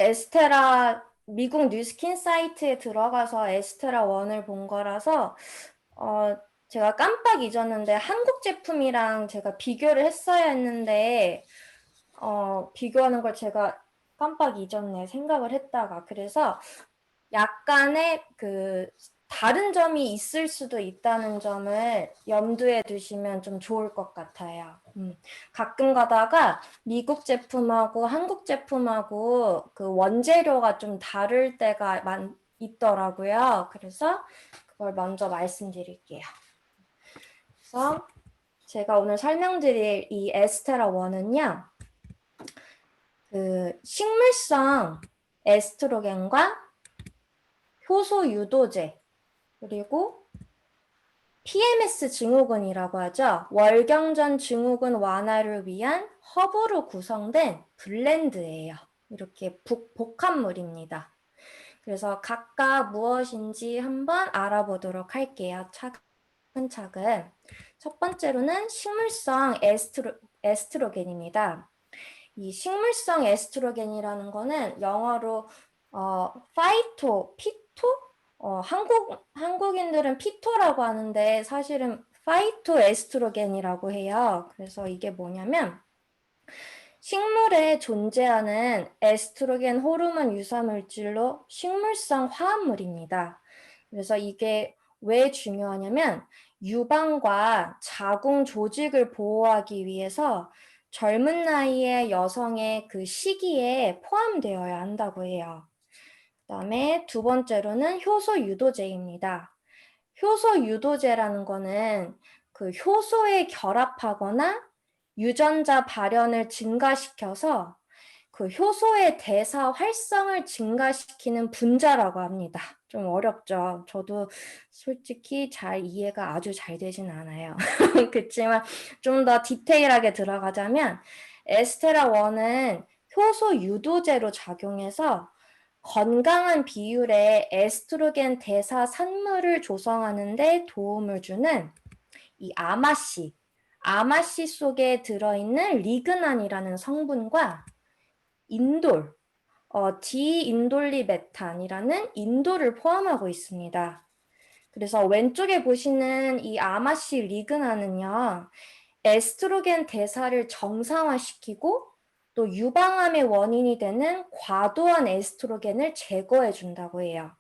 에스테라 미국 뉴스킨 사이트에 들어가서 에스테라 1을 본 거라서 제가 깜빡 잊었는데 한국 제품이랑 제가 비교를 했어야 했는데 비교하는 걸 제가 깜빡 잊었네. 생각을 했다가. 그래서 약간의 다른 점이 있을 수도 있다는 점을 염두에 두시면 좀 좋을 것 같아요. 가끔 가다가 미국 제품하고 한국 제품하고 그 원재료가 좀 다를 때가 있더라고요. 그래서 그걸 먼저 말씀드릴게요. 그래서 제가 오늘 설명드릴 이 에스테라 1은요. 그 식물성 에스트로겐과 효소 유도제 그리고 PMS 증후군이라고 하죠. 월경전 증후군 완화를 위한 허브로 구성된 블렌드예요. 이렇게 복합물입니다. 그래서 각각 무엇인지 한번 알아보도록 할게요. 차근차근. 첫 번째로는 식물성 에스트로겐입니다. 이 식물성 에스트로겐이라는 거는 영어로 피토? 한국인들은 피토라고 하는데 사실은 파이토 에스트로겐이라고 해요. 그래서 이게 뭐냐면 식물에 존재하는 에스트로겐 호르몬 유사 물질로 식물성 화합물입니다. 그래서 이게 왜 중요하냐면 유방과 자궁 조직을 보호하기 위해서 젊은 나이의 여성의 그 시기에 포함되어야 한다고 해요. 그다음에 두 번째로는 효소 유도제입니다. 효소 유도제라는 거는 그 효소에 결합하거나 유전자 발현을 증가시켜서 그 효소의 대사 활성을 증가시키는 분자라고 합니다. 좀 어렵죠. 저도 솔직히 잘 이해가 아주 잘 되진 않아요. 그렇지만 좀 더 디테일하게 들어가자면 에스테라 1은 효소 유도제로 작용해서 건강한 비율의 에스트로겐 대사 산물을 조성하는 데 도움을 주는 이 아마씨 속에 들어있는 리그난이라는 성분과 인돌, 디인돌리메탄이라는 인돌을 포함하고 있습니다. 그래서 왼쪽에 보시는 이 아마씨 리그난은요, 에스트로겐 대사를 정상화시키고 또 유방암의 원인이 되는 과도한 에스트로겐을 제거해 준다고 해요.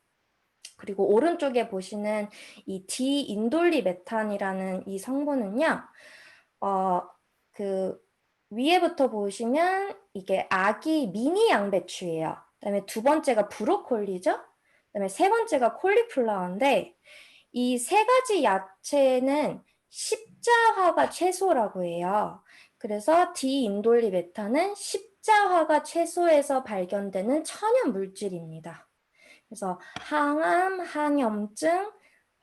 그리고 오른쪽에 보시는 이 디인돌리메탄이라는 이 성분은요, 위에부터 보시면 이게 아기 미니 양배추예요. 그다음에 두 번째가 브로콜리죠. 그다음에 세 번째가 콜리플라워인데 이 세 가지 야채는 십자화가 채소라고 해요. 그래서 디인돌리메탄은 십자화가 채소에서 발견되는 천연 물질입니다. 그래서 항암, 항염증,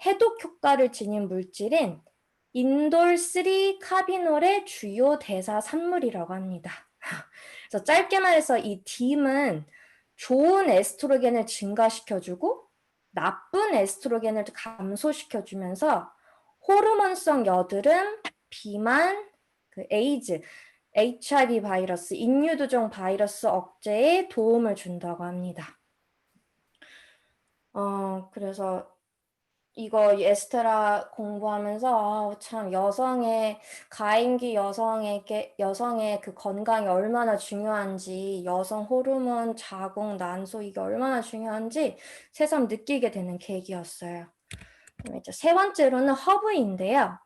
해독 효과를 지닌 물질인 인돌3 카비놀의 주요 대사 산물이라고 합니다. 그래서 짧게 말해서 이 딤은 좋은 에스트로겐을 증가시켜주고 나쁜 에스트로겐을 감소시켜주면서 호르몬성 여드름, 비만, 에이즈, HIV 바이러스, 인유두종 바이러스 억제에 도움을 준다고 합니다. 그래서 이거 에스테라 공부하면서 참 가임기 여성의 그 건강이 얼마나 중요한지, 여성 호르몬, 자궁, 난소 이게 얼마나 중요한지 새삼 느끼게 되는 계기였어요. 그럼 이제 세 번째로는 허브인데요.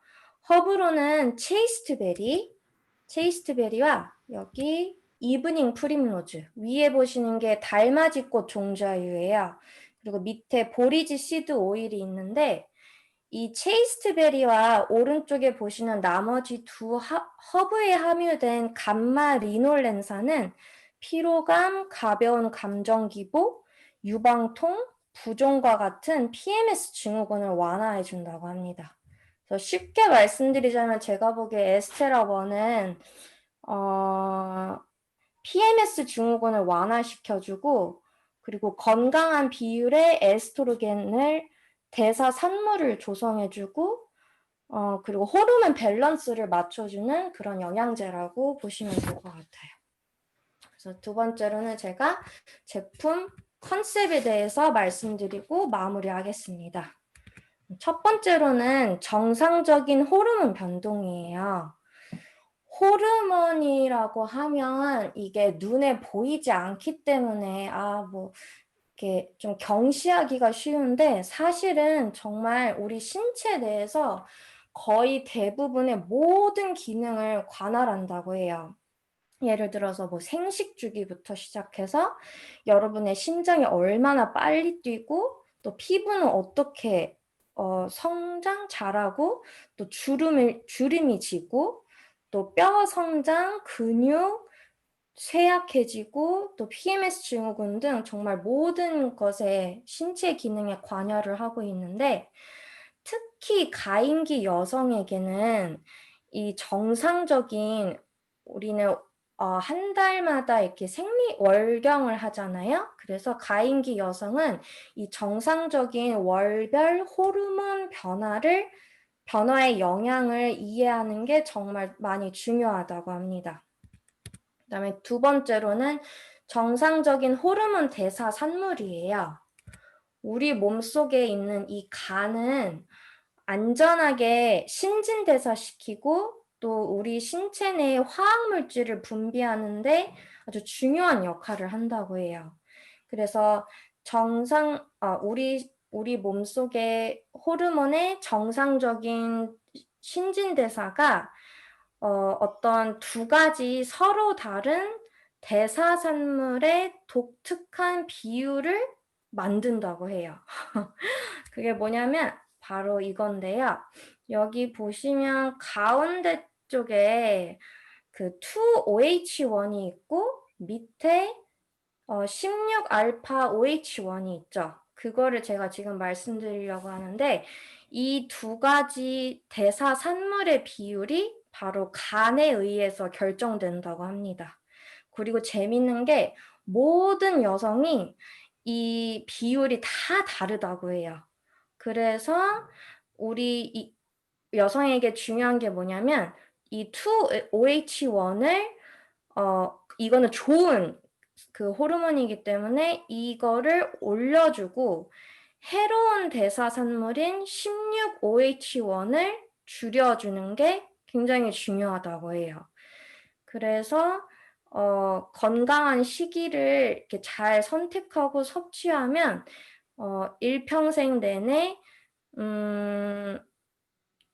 허브로는 체이스트베리와 여기 이브닝 프림로즈, 위에 보시는 게 달맞이꽃 종자유예요. 그리고 밑에 보리지 시드 오일이 있는데 이 체이스트베리와 오른쪽에 보시는 나머지 두 허브에 함유된 감마 리놀렌산은 피로감, 가벼운 감정 기복, 유방통, 부종과 같은 PMS 증후군을 완화해 준다고 합니다. 그래서 쉽게 말씀드리자면 제가 보기에 에스테라 1은 PMS 증후군을 완화시켜주고 그리고 건강한 비율의 에스트로겐을 대사 산물을 조성해주고 그리고 호르몬 밸런스를 맞춰주는 그런 영양제라고 보시면 될 것 같아요. 그래서 두 번째로는 제가 제품 컨셉에 대해서 말씀드리고 마무리하겠습니다. 첫 번째로는 정상적인 호르몬 변동이에요. 호르몬이라고 하면 이게 눈에 보이지 않기 때문에 이렇게 좀 경시하기가 쉬운데, 사실은 정말 우리 신체 내에서 거의 대부분의 모든 기능을 관할한다고 해요. 예를 들어서 뭐 생식 주기부터 시작해서 여러분의 심장이 얼마나 빨리 뛰고, 또 피부는 어떻게 성장 잘하고, 또 주름이 지고, 또 뼈 성장, 근육 쇠약해지고, 또 PMS 증후군 등 정말 모든 것에 신체 기능에 관여를 하고 있는데, 특히 가임기 여성에게는 이 정상적인, 우리는 한 달마다 이렇게 월경을 하잖아요. 그래서 가임기 여성은 이 정상적인 월별 호르몬 변화의 영향을 이해하는 게 정말 많이 중요하다고 합니다. 그다음에 두 번째로는 정상적인 호르몬 대사 산물이에요. 우리 몸속에 있는 이 간은 안전하게 신진대사시키고, 또 우리 신체 내의 화학물질을 분비하는데 아주 중요한 역할을 한다고 해요. 그래서 우리 몸속의 호르몬의 정상적인 신진대사가 어떤 두 가지 서로 다른 대사산물의 독특한 비율을 만든다고 해요. 그게 뭐냐면 바로 이건데요. 여기 보시면 가운데 쪽에 그 2OH1이 있고, 밑에 16알파 OH1이 있죠. 그거를 제가 지금 말씀드리려고 하는데, 이 두 가지 대사 산물의 비율이 바로 간에 의해서 결정된다고 합니다. 그리고 재밌는 게 모든 여성이 이 비율이 다 다르다고 해요. 그래서 우리 여성에게 중요한 게 뭐냐면, 이 2OH1을 이거는 좋은 그 호르몬이기 때문에 이거를 올려주고, 해로운 대사산물인 16OH1을 줄여주는 게 굉장히 중요하다고 해요. 그래서 건강한 시기를 이렇게 잘 선택하고 섭취하면 일평생 내내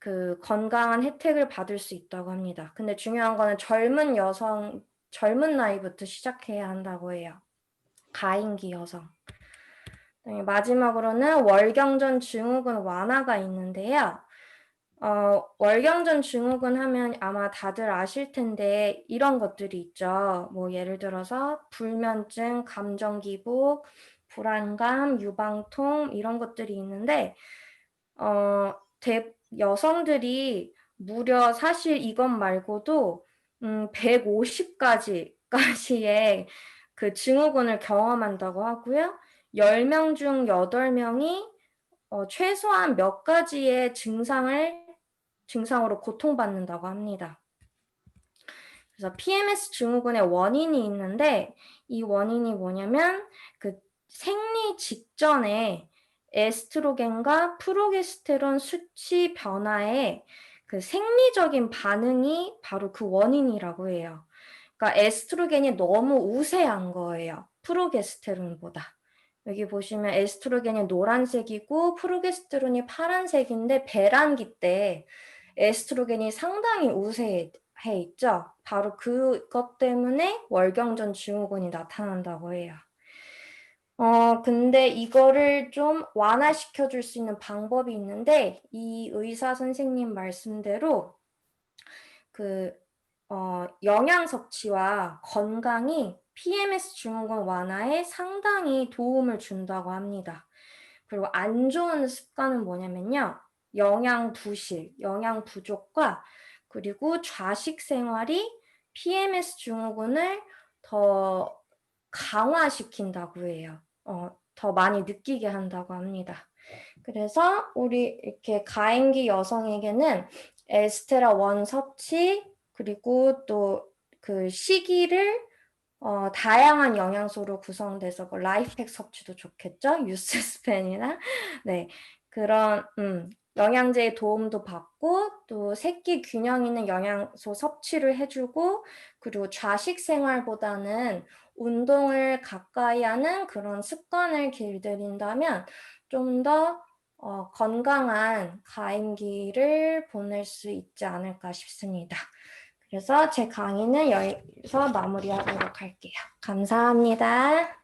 그 건강한 혜택을 받을 수 있다고 합니다. 근데 중요한 거는 젊은 나이부터 시작해야 한다고 해요. 가임기 여성. 마지막으로는 월경전 증후군 완화가 있는데요. 월경전 증후군 하면 아마 다들 아실 텐데 이런 것들이 있죠. 뭐 예를 들어서 불면증, 감정기복, 불안감, 유방통 이런 것들이 있는데 여성들이 무려 사실 이것 말고도 150가지의 그 증후군을 경험한다고 하고요. 10명 중 8명이 최소한 몇 가지의 증상으로 고통받는다고 합니다. 그래서 PMS 증후군의 원인이 있는데, 이 원인이 뭐냐면 그 생리 직전에 에스트로겐과 프로게스테론 수치 변화에 그 생리적인 반응이 바로 그 원인이라고 해요. 그러니까 에스트로겐이 너무 우세한 거예요. 프로게스테론보다. 여기 보시면 에스트로겐이 노란색이고 프로게스테론이 파란색인데, 배란기 때 에스트로겐이 상당히 우세해 있죠. 바로 그것 때문에 월경전 증후군이 나타난다고 해요. 근데 이거를 좀 완화시켜 줄 수 있는 방법이 있는데, 이 의사 선생님 말씀대로 영양 섭취와 건강이 PMS 증후군 완화에 상당히 도움을 준다고 합니다. 그리고 안 좋은 습관은 뭐냐면요. 영양 부실, 영양 부족과 그리고 좌식 생활이 PMS 증후군을 더 강화시킨다고 해요. 더 많이 느끼게 한다고 합니다. 그래서 우리 이렇게 가임기 여성에게는 에스테라 1 섭취, 그리고 또 그 시기를 다양한 영양소로 구성돼서 뭐 라이프팩 섭취도 좋겠죠? 유스스펜이나 네 그런 영양제의 도움도 받고 또 새끼 균형 있는 영양소 섭취를 해주고 그리고 좌식 생활보다는 운동을 가까이 하는 그런 습관을 길들인다면 좀 더 건강한 가임기를 보낼 수 있지 않을까 싶습니다. 그래서 제 강의는 여기서 마무리하도록 할게요. 감사합니다.